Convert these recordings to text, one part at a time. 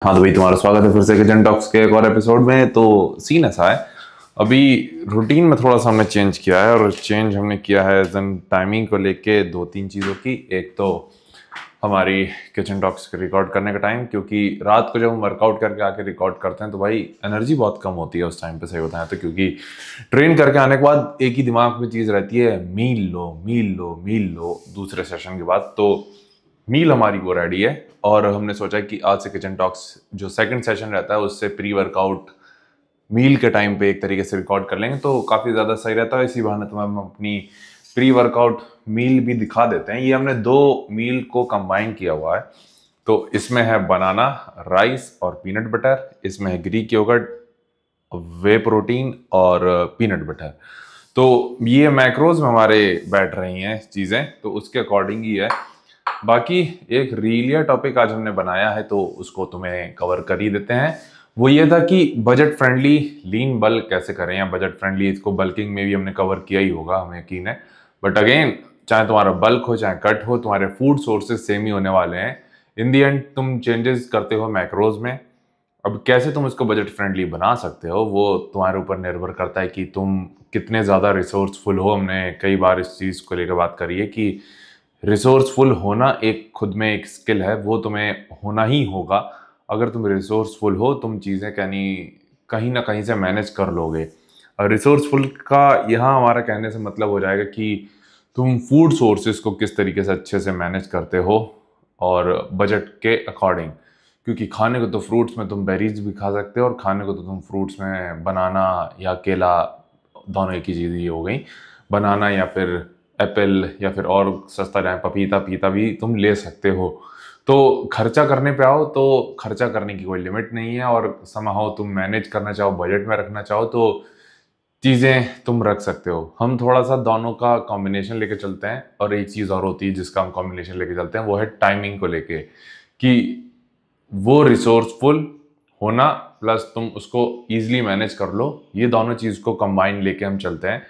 हाँ तो भाई तुम्हारा स्वागत है फिर से किचन टॉक्स के एक और एपिसोड में। तो सीन ऐसा है, अभी रूटीन में थोड़ा सा हमने चेंज किया है और चेंज हमने किया है जन टाइमिंग को लेके दो तीन चीज़ों की। एक तो हमारी किचन टॉक्स रिकॉर्ड करने का टाइम, क्योंकि रात को जब हम वर्कआउट करके आके रिकॉर्ड करते हैं तो भाई एनर्जी बहुत कम होती है उस टाइम पे, सही बताएं तो। क्योंकि ट्रेन करके आने के बाद एक ही दिमाग में चीज़ रहती है, मील लो मील लो मील लो दूसरे सेशन के बाद। तो मील हमारी वो रेडी है और हमने सोचा कि आज से किचन टॉक्स जो सेकंड सेशन रहता है उससे प्री वर्कआउट मील के टाइम पे एक तरीके से रिकॉर्ड कर लेंगे तो काफ़ी ज़्यादा सही रहता है। इसी बहाने तुम्हें हम अपनी प्री वर्कआउट मील भी दिखा देते हैं। ये हमने दो मील को कंबाइन किया हुआ है। तो इसमें है बनाना, राइस और पीनट बटर। इसमें है ग्रीक योगर्ट, वे प्रोटीन और पीनट बटर। तो ये मैक्रोज में हमारे बैठ रही हैं चीज़ें, तो उसके अकॉर्डिंग ही है। बाकी एक रीलिया टॉपिक आज हमने बनाया है तो उसको तुम्हें कवर कर ही देते हैं। वो ये था कि बजट फ्रेंडली लीन बल्क कैसे करें, या बजट फ्रेंडली, इसको बल्किंग में भी हमने कवर किया ही होगा, हमें यकीन है। बट अगेन, चाहे तुम्हारा बल्क हो चाहे कट हो, तुम्हारे फूड सोर्सेज सेम ही होने वाले हैं। इन दी एंड तुम चेंजेस करते हो मैक्रोज में। अब कैसे तुम इसको बजट फ्रेंडली बना सकते हो वो तुम्हारे ऊपर निर्भर करता है कि तुम कितने ज़्यादा रिसोर्सफुल हो। हमने कई बार इस चीज़ को लेकर बात करी है कि रिसोर्सफुल होना एक खुद में एक स्किल है, वो तुम्हें होना ही होगा। अगर तुम रिसोर्सफुल हो, तुम चीज़ें कहीं ना कहीं से मैनेज कर लोगे। और रिसोर्सफुल का यहाँ हमारा कहने से मतलब हो जाएगा कि तुम फूड सोर्सेज को किस तरीके से अच्छे से मैनेज करते हो और बजट के अकॉर्डिंग। क्योंकि खाने को तो फ्रूट्स में तुम बेरीज भी खा सकते हो और खाने को तो तुम फ्रूट्स में बनाना या केला, दोनों एक ही चीज़ ही हो गई। बनाना या फिर एप्पल या फिर और सस्ता जाए पपीता पीता भी तुम ले सकते हो। तो खर्चा करने पे आओ तो खर्चा करने की कोई लिमिट नहीं है, और समहाउ तुम मैनेज करना चाहो, बजट में रखना चाहो तो चीज़ें तुम रख सकते हो। हम थोड़ा सा दोनों का कॉम्बिनेशन लेके चलते हैं। और एक चीज़ और होती है जिसका हम कॉम्बिनेशन लेके चलते हैं, वो है टाइमिंग को लेके, कि वो रिसोर्सफुल होना प्लस तुम उसको ईजिली मैनेज कर लो। ये दोनों चीज़ को कंबाइन लेके हम चलते हैं।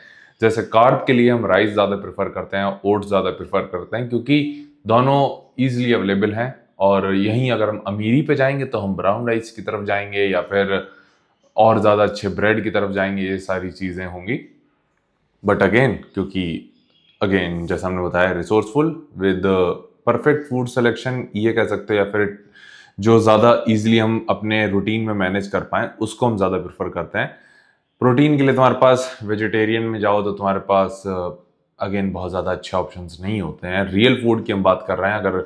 जैसे कार्ब के लिए हम राइस ज़्यादा प्रेफर करते हैं, ओट्स ज़्यादा प्रेफर करते हैं, क्योंकि दोनों ईजिली अवेलेबल हैं। और यहीं अगर हम अमीरी पे जाएंगे तो हम ब्राउन राइस की तरफ जाएंगे या फिर और ज़्यादा अच्छे ब्रेड की तरफ जाएंगे, ये सारी चीज़ें होंगी। बट अगेन, क्योंकि अगेन जैसा हमने बताया, resourceful with perfect food selection ये कह सकते हो, या फिर जो ज़्यादा इजीली हम अपने रूटीन में मैनेज कर पाएँ उसको हम ज़्यादा प्रेफर करते हैं। प्रोटीन के लिए तुम्हारे पास वेजिटेरियन में जाओ तो तुम्हारे पास अगेन बहुत ज़्यादा अच्छे ऑप्शंस नहीं होते हैं। रियल फूड की हम बात कर रहे हैं। अगर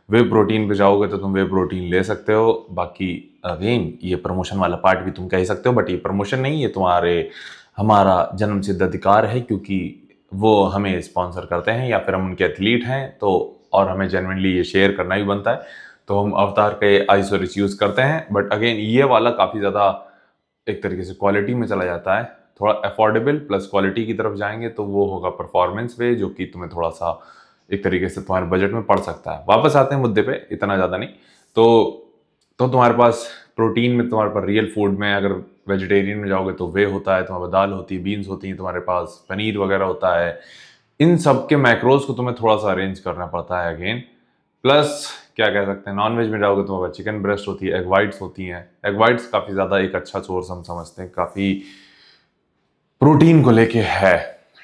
वे प्रोटीन पे जाओगे तो तुम वे प्रोटीन ले सकते हो। बाकी अगेन ये प्रमोशन वाला पार्ट भी तुम कह ही सकते हो, बट ये प्रमोशन नहीं, ये हमारा जन्मसिद्ध अधिकार है, क्योंकि वो हमें स्पॉन्सर करते हैं या फिर हम उनके एथलीट हैं तो, और हमें जेन्युइनली ये शेयर करना भी बनता है। तो हम अवतार के आइसोरिच यूज़ करते हैं। बट अगेन ये वाला काफ़ी ज़्यादा एक तरीके से क्वालिटी में चला जाता है। थोड़ा अफोर्डेबल प्लस क्वालिटी की तरफ जाएंगे तो वो होगा परफॉर्मेंस वे, जो कि तुम्हें थोड़ा सा एक तरीके से तुम्हारे बजट में पड़ सकता है। वापस आते हैं मुद्दे पे, इतना ज़्यादा नहीं। तो तुम्हारे पास प्रोटीन में, तुम्हारे पास रियल फूड में अगर वेजिटेरियन में जाओगे तो वे होता है, तुम्हारे पास दाल होती है, बीन्स होती हैं, तुम्हारे पास पनीर वगैरह होता है। इन सब के मैक्रोज को तुम्हें थोड़ा सा अरेंज करना पड़ता है अगेन। प्लस क्या कह सकते हैं, नॉन वेज में जाओगे तो तुम्हारे पास चिकन ब्रेस्ट होती है, एग वाइट्स होती हैं। एग वाइट्स काफ़ी ज़्यादा एक अच्छा सोर्स हम समझते हैं, काफ़ी प्रोटीन को लेके है।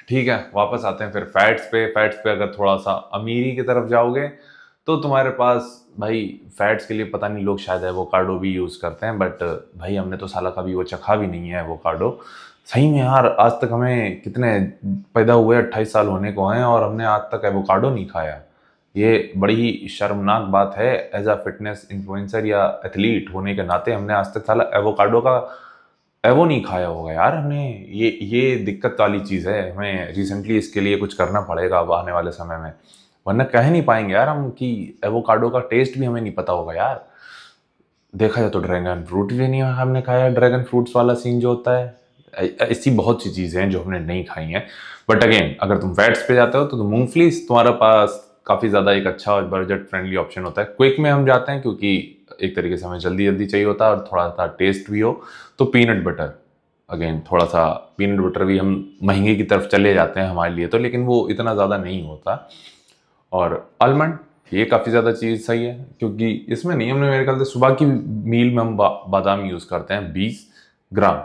ठीक है, वापस आते हैं फिर फैट्स पे। फैट्स पे अगर थोड़ा सा अमीरी की तरफ जाओगे तो तुम्हारे पास भाई फैट्स के लिए पता नहीं, लोग शायद एवोकाडो भी यूज़ करते हैं, बट भाई हमने तो साला कभी वो चखा भी नहीं है एवोकाडो। सही में यार, आज तक हमें कितने पैदा हुए, 28 साल होने को हैं और हमने आज तक एवोकाडो नहीं खाया। ये बड़ी ही शर्मनाक बात है। एज अ फिटनेस इन्फ्लुएंसर या एथलीट होने के नाते हमने आज तक साला एवोकाडो का एवो नहीं खाया होगा यार हमने। ये दिक्कत वाली चीज़ है। हमें रिसेंटली इसके लिए कुछ करना पड़ेगा अब आने वाले समय में, वरना कह नहीं पाएंगे यार हम कि एवोकाडो का टेस्ट भी हमें नहीं पता होगा यार। देखा जाए तो ड्रैगन फ्रूट भी नहीं हमने खाया, ड्रैगन फ्रूट्स वाला सीन जो होता है। ऐसी बहुत सी चीज़ें हैं जो हमने नहीं खाई हैं। बट अगेन, अगर तुम फैट्स पे जाते हो तो मूंगफली तुम्हारे पास काफ़ी ज़्यादा एक अच्छा और बजट फ्रेंडली ऑप्शन होता है। क्विक में हम जाते हैं क्योंकि एक तरीके से हमें जल्दी जल्दी चाहिए होता है और थोड़ा सा टेस्ट भी हो। तो पीनट बटर, अगेन थोड़ा सा पीनट बटर भी हम महंगे की तरफ चले जाते हैं हमारे लिए तो, लेकिन वो इतना ज़्यादा नहीं होता। और आलमंड, ये काफ़ी ज़्यादा चीज़ सही है, क्योंकि इसमें नहीं, हमने मेरे ख्याल से सुबह की मील में हम बादाम यूज़ करते हैं 20 ग्राम,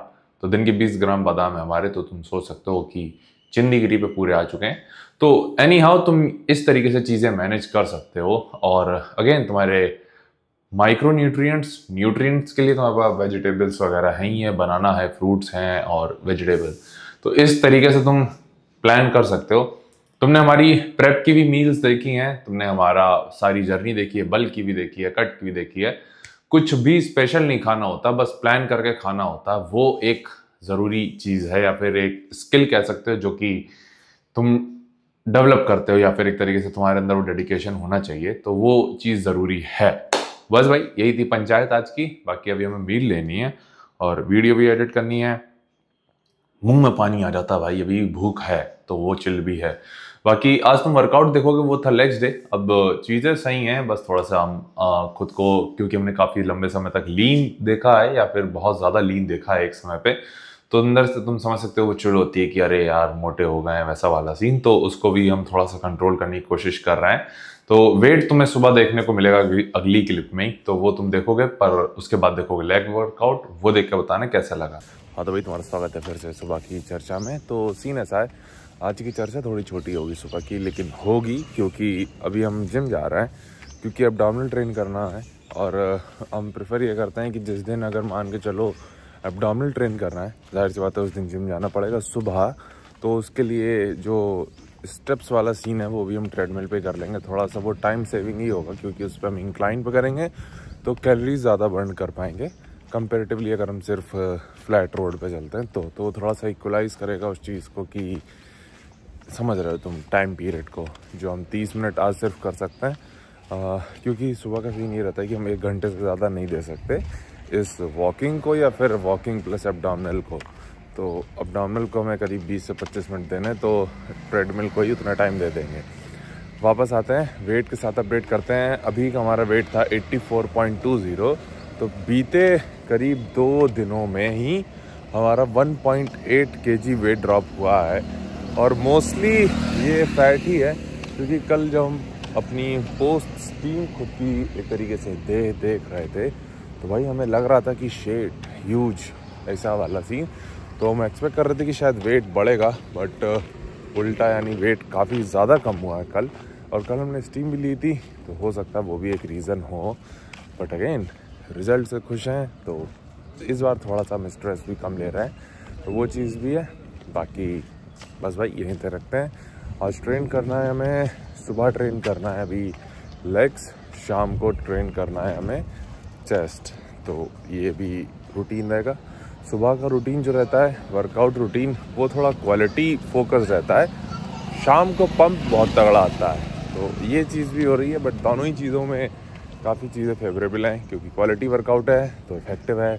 तो दिन के 20 ग्राम बादाम है हमारे, तो तुम सोच सकते हो कि चिंदीगिरी पे पूरे आ चुके हैं। तो एनी हाउ तुम इस तरीके से चीज़ें मैनेज कर सकते हो। और अगेन तुम्हारे माइक्रो न्यूट्रिएंट्स के लिए तुम्हारे पास वेजिटेबल्स वगैरह हैं ही है, बनाना है, फ्रूट्स हैं और वेजिटेबल, तो इस तरीके से तुम प्लान कर सकते हो। तुमने हमारी प्रेप की भी मील्स देखी हैं, तुमने हमारा सारी जर्नी देखी है, बल्क की भी देखी है, कट की भी देखी है। कुछ भी स्पेशल नहीं खाना होता, बस प्लान करके खाना होता। वो एक ज़रूरी चीज़ है, या फिर एक स्किल कह सकते हो, जो कि तुम डेवलप करते हो, या फिर एक तरीके से तुम्हारे अंदर वो डेडिकेशन होना चाहिए, तो वो चीज़ ज़रूरी है। बस भाई यही थी पंचायत आज की। बाकी अभी हमें मील लेनी है और वीडियो भी एडिट करनी है। मुंह में पानी आ जाता भाई, अभी भूख है तो वो चिल भी है। बाकी आज तुम वर्कआउट देखोगे, वो था लेग्स डे। अब चीज़ें सही हैं, बस थोड़ा सा हम खुद को, क्योंकि हमने काफ़ी लंबे समय तक लीन देखा है, या फिर बहुत ज़्यादा लीन देखा है एक समय पे, तो अंदर से तुम समझ सकते हो वो चिड़ होती है कि अरे यार मोटे हो गए हैं, वैसा वाला सीन। तो उसको भी हम थोड़ा सा कंट्रोल करने की कोशिश कर रहे हैं। तो वेट तुम्हें सुबह देखने को मिलेगा अगली क्लिप में ही, तो वो तुम देखोगे, पर उसके बाद देखोगे लेग वर्कआउट, वो देख के बताना कैसा लगा। हाँ तो भाई तुम्हारा स्वागत है फिर से सुबह की चर्चा में। तो सीन ऐसा है, आज की चर्चा थोड़ी छोटी होगी सुबह की, लेकिन होगी क्योंकि अभी हम जिम जा रहे हैं, क्योंकि एब्डोमिनल ट्रेन करना है। और हम प्रेफर ये करते हैं कि जिस दिन अगर मान के चलो एब्डोमिनल ट्रेन करना है, जाहिर सी बात है उस दिन जिम जाना पड़ेगा सुबह। तो उसके लिए जो स्टेप्स वाला सीन है वो भी हम ट्रेडमिल पे कर लेंगे। थोड़ा सा वो टाइम सेविंग ही होगा, क्योंकि उस पर हम इंक्लाइन पे करेंगे तो कैलोरीज ज़्यादा बर्न कर पाएंगे कंपेरेटिवली अगर हम सिर्फ फ्लैट रोड पे चलते हैं। तो थोड़ा सा इक्वलाइज करेगा उस चीज़ को, कि समझ रहे हो तुम टाइम पीरियड को, जो हम 30 मिनट आज सिर्फ कर सकते हैं। क्योंकि सुबह का सीन ये रहता है कि हम 1 घंटे से ज़्यादा नहीं दे सकते इस वॉकिंग को, या फिर वॉकिंग प्लस एब्डोमिनल को। तो एब्डोमिनल को हमें करीब 20 से 25 मिनट देने, तो ट्रेडमिल को ही उतना टाइम दे देंगे। वापस आते हैं, वेट के साथ अपडेट करते हैं। अभी का हमारा वेट था 84.20, तो बीते करीब 2 दिनों में ही हमारा 1.8 kg वेट ड्रॉप हुआ है। और मोस्टली ये फैट ही है, क्योंकि कल जब हम अपनी पोस्ट स्टीम खुद की एक तरीके से देख रहे थे, तो भाई हमें लग रहा था कि शेट ह्यूज ऐसा वाला सीन। तो हम एक्सपेक्ट कर रहे थे कि शायद वेट बढ़ेगा, बट उल्टा, यानी वेट काफ़ी ज़्यादा कम हुआ है कल। और कल हमने स्टीम भी ली थी, तो हो सकता है वो भी एक रीज़न हो। बट अगेन रिजल्ट से खुश हैं, तो इस बार थोड़ा सा हम स्ट्रेस भी कम ले रहे हैं, तो वो चीज़ भी है। बाकी बस भाई यहीं तक रखते हैं। आज ट्रेन करना है हमें, सुबह ट्रेन करना है अभी लेग्स, शाम को ट्रेन करना है हमें चेस्ट। तो ये भी रूटीन रहेगा। सुबह का रूटीन जो रहता है, वर्कआउट रूटीन, वो थोड़ा क्वालिटी फोकस रहता है। शाम को पंप बहुत तगड़ा आता है, तो ये चीज़ भी हो रही है। बट दोनों ही चीज़ों में काफ़ी चीज़ें फेवरेबल हैं, क्योंकि क्वालिटी वर्कआउट है तो इफेक्टिव है,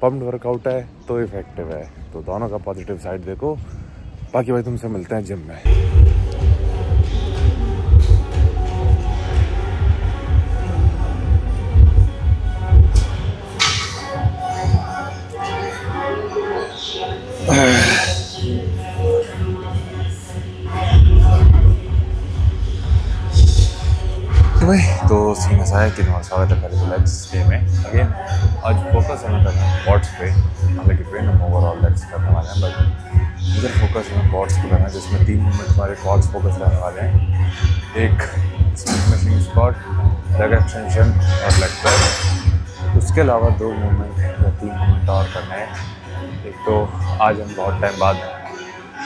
पम्प्ड वर्कआउट है तो इफेक्टिव है। तो दोनों का पॉजिटिव साइड देखो। बाकी भाई तुमसे मिलते हैं जिम में। तो सीन ऐसा है कि तुम्हारा स्वागत है पहले लेग्स डे में। अगेन आज फोकस हमें करना है क्वाड्स पे, हालांकि ट्रेन हम ओवरऑल लेग्स करने वाले हैं, बट इधर फोकस हमें क्वाड्स पे करना है, जिसमें 3 मूवमेंट हमारे क्वाड्स फोकस रहने वाले हैं। एक स्मिशिंग स्क्वाट, लेग एक्सटेंशन और लेग प्रेस। उसके अलावा 2 मूवमेंट या 3 मूवमेंट और करना है। एक तो आज हम बहुत टाइम बाद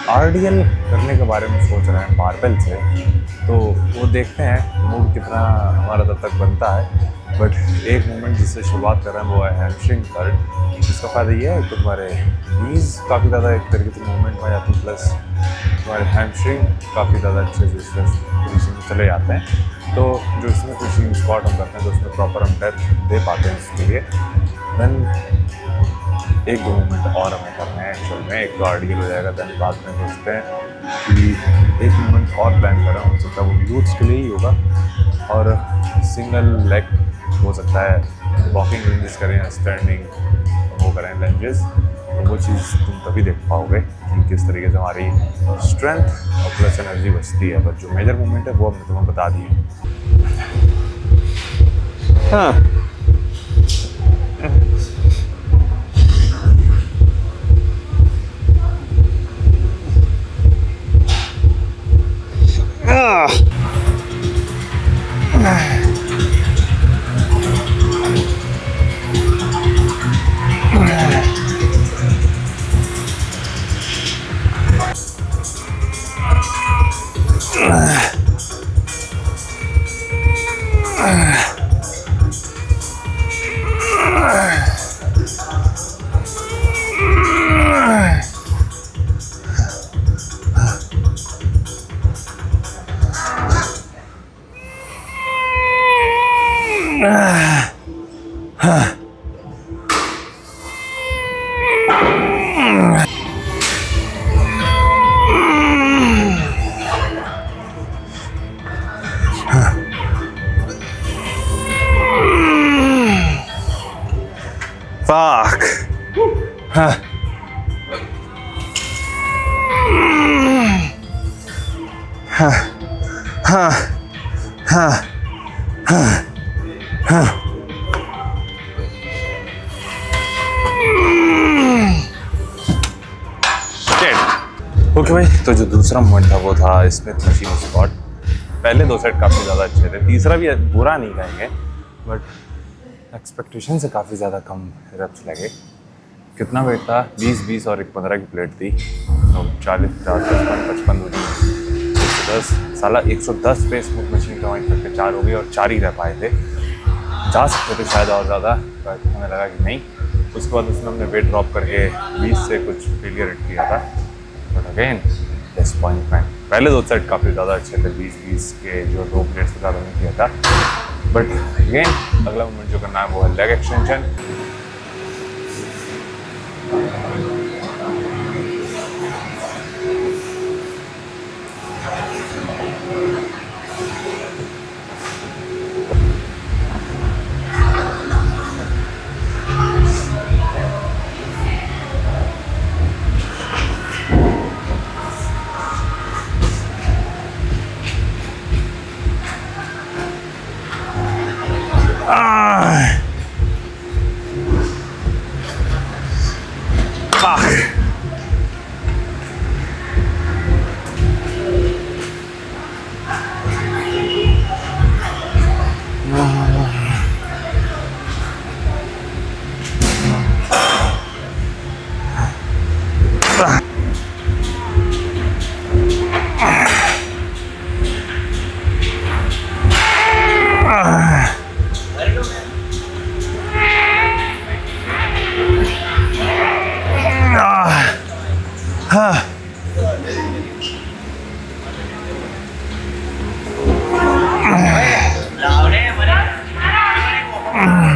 RDL करने के बारे में सोच रहे हैं बारबेल से, तो वो देखते हैं मूव कितना हमारा तब तक बनता है। बट एक मूवमेंट जिससे शुरुआत कर रहे हैं वो है हैमस्ट्रिंग कर्ल। इसका फ़ायदा ये है कि तुम्हारे नीज़ काफ़ी ज़्यादा एक तरीके से मूवमेंट में जाती है, प्लस तुम्हारे हैमस्ट्रिंग काफ़ी ज़्यादा अच्छे से पोजीशन में चले जाते हैं। तो जो इसमें पुशिंग स्क्वाट हम करते हैं, तो उसमें प्रॉपर हम डेप्थ दे पाते हैं इसके लिए। देन 1-2 मूवमेंट और हमें करना है एक्चुअल में। एक तो RDL हो जाएगा, देन बाद में सोचते हैं कि एक मूवमेंट और प्लान कर रहा हूँ, हो सकता है वो ग्लूट्स के लिए ही होगा, और सिंगल लेग हो सकता है। वॉकिंग रेंजेस करें या स्टैंडिंग, वो करें लंजेस, तो वो चीज़ तुम तभी देख पाओगे कि किस तरीके से हमारी स्ट्रेंथ और प्लस एनर्जी बचती है। बट जो मेजर मूवमेंट है वो हमने तुम्हें बता दी है। हाँ Fuck. Huh. Huh. Huh. Huh. Huh. Huh. Okay भाई, तो जो दूसरा मोमेंट था वो था स्मिथ मशीन स्क्वाट। पहले 2 सेट काफ़ी ज़्यादा अच्छे थे, तीसरा भी बुरा नहीं कहेंगे, बट एक्सपेक्टेशन से काफ़ी ज़्यादा कम रेप्स लगे। कितना वेट था? 20 और 15 की प्लेट थी, तो 40, 50, 55 हो गई, 110 साला 110 पे स्मिथ मशीन कंबाइन करके 4 हो गई और 4 ही रह पाए थे। जा सकते थे शायद और ज़्यादा, बट हमें लगा कि नहीं। उसके बाद उसमें हमने वेट ड्रॉप करके 20 से कुछ फेलियर हिट किया था, बट अगेन डिसअपॉइंटमेंट। पहले 2 सेट काफ़ी ज़्यादा अच्छे थे, 20 के जो 2 प्लेट्स के साथ हमने किया था, बट अगेन अगला मूवमेंट जो करना है वो है लेग एक्सटेंशन।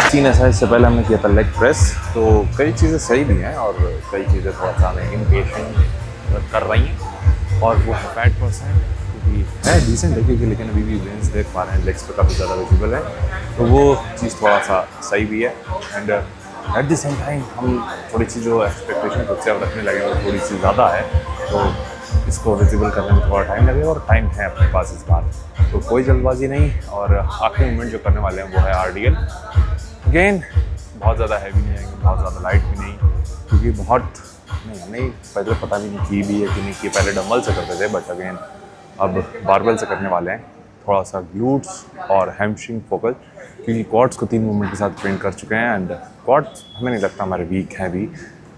सीन ऐसा, इससे पहले हमने किया था लेग प्रेस, तो कई चीज़ें सही भी हैं और कई चीज़ें थोड़ा सा हमें इम्पेशेंट कर रही हैं। और वो है फैट परसेंट, क्योंकि है डिसेंट है क्योंकि, लेकिन अभी भी वेंस देख पा रहे हैं, लेग्स पे काफ़ी ज़्यादा विजिबल है, तो वो चीज़ थोड़ा सा सही भी है। And at the same time हम थोड़ी सी जो एक्सपेक्टेशन खुद से अब रखने लगे वो थोड़ी सी ज़्यादा है, तो इसको विजिबल करने में थोड़ा टाइम लगेगा, और टाइम है अपने पास इस बार, तो कोई जल्दबाजी नहीं। और आखिरी मूवमेंट जो करने वाले हैं वो है RDL। अगेन बहुत ज़्यादा हैवी नहीं आएंगे, बहुत ज़्यादा लाइट भी नहीं, क्योंकि बहुत नहीं, हमने पहले पता भी नहीं की भी है कि नहीं की, पहले डम्बल से करते थे, बट अगेन अब बारबेल से करने वाले हैं। थोड़ा सा ग्लूट्स और हैमस्ट्रिंग फोकस, क्योंकि क्वाड्स को 3 मूवमेंट के साथ ट्रेन कर चुके हैं, एंड क्वाड्स हमें नहीं लगता हमारे वीक हैं अभी,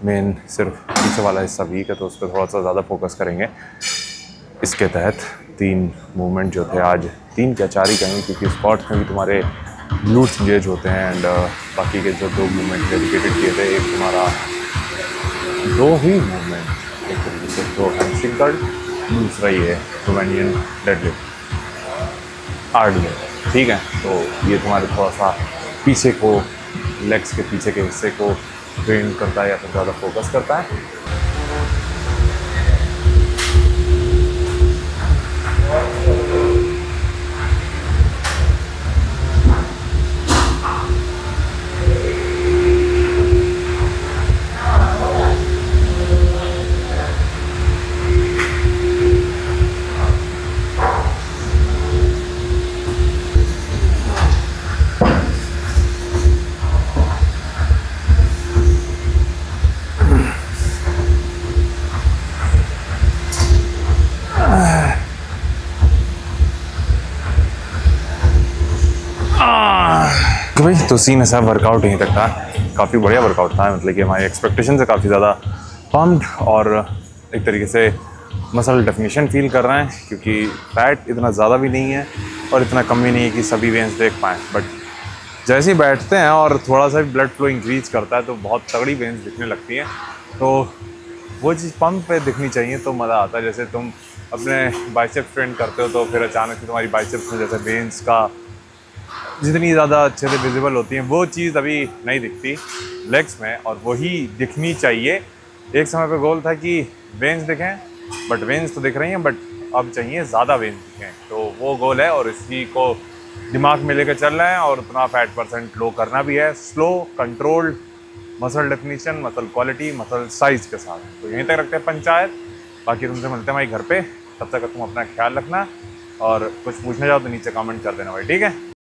मेन सिर्फ पीछे वाला हिस्सा वीक है, तो उस पर थोड़ा सा ज़्यादा फोकस करेंगे। इसके तहत 3 मूवमेंट जो थे आज, 3 क्या 4 ही कहेंगे, क्योंकि स्क्वाट्स में भी तुम्हारे ग्लूट्स इंगेज होते हैं, एंड बाकी के जो 2 मूवमेंट डेडिकेटेड किए थे, एक तुम्हारा 2 ही मूवमेंट, एक तरीके से 2 हैमस्ट्रिंग कर्ल, दूसरा ये है रोमानियन डेडलिफ्ट RDL, ठीक है। तो ये तुम्हारे थोड़ा सा पीछे को, लेग्स के पीछे के हिस्से को ट्रेन करता है या फिर ज़्यादा फोकस करता है। ओके भाई, तो सीन ऐसा वर्कआउट यहीं तक था। काफ़ी बढ़िया वर्कआउट था, मतलब कि हमारी एक्सपेक्टेशन से काफ़ी ज़्यादा पम्प्ड और एक तरीके से मसल डेफिनेशन फील कर रहे हैं, क्योंकि फैट इतना ज़्यादा भी नहीं है और इतना कम भी नहीं है कि सभी वेन्स देख पाएँ। बट जैसे ही बैठते हैं और थोड़ा सा भी ब्लड फ्लो इंक्रीज करता है तो बहुत तगड़ी वेन्स दिखने लगती हैं। तो वो चीज़ पंप पे दिखनी चाहिए तो मज़ा आता है। जैसे तुम अपने बाइसेप्स ट्रेन करते हो तो फिर अचानक से तुम्हारी बाइसेप्स में जैसे वेन्स का जितनी ज़्यादा अच्छे से विजिबल होती हैं, वो चीज़ अभी नहीं दिखती लेग्स में, और वही दिखनी चाहिए। एक समय पे गोल था कि वेन्स दिखें, बट वेन्स तो दिख रही हैं, बट अब चाहिए ज़्यादा वेन्स दिखें। तो वो गोल है और इसी को दिमाग में लेकर चल रहे हैं, और उतना फैट परसेंट लो करना भी है, slow controlled muscle definition, muscle quality, muscle size के साथ। तो यहीं तक रखते हैं पंचायत। बाकी तुमसे मिलते हैं भाई घर पे। तब तक तुम अपना ख्याल रखना, और कुछ पूछना चाहो तो नीचे कमेंट कर देना भाई, ठीक है।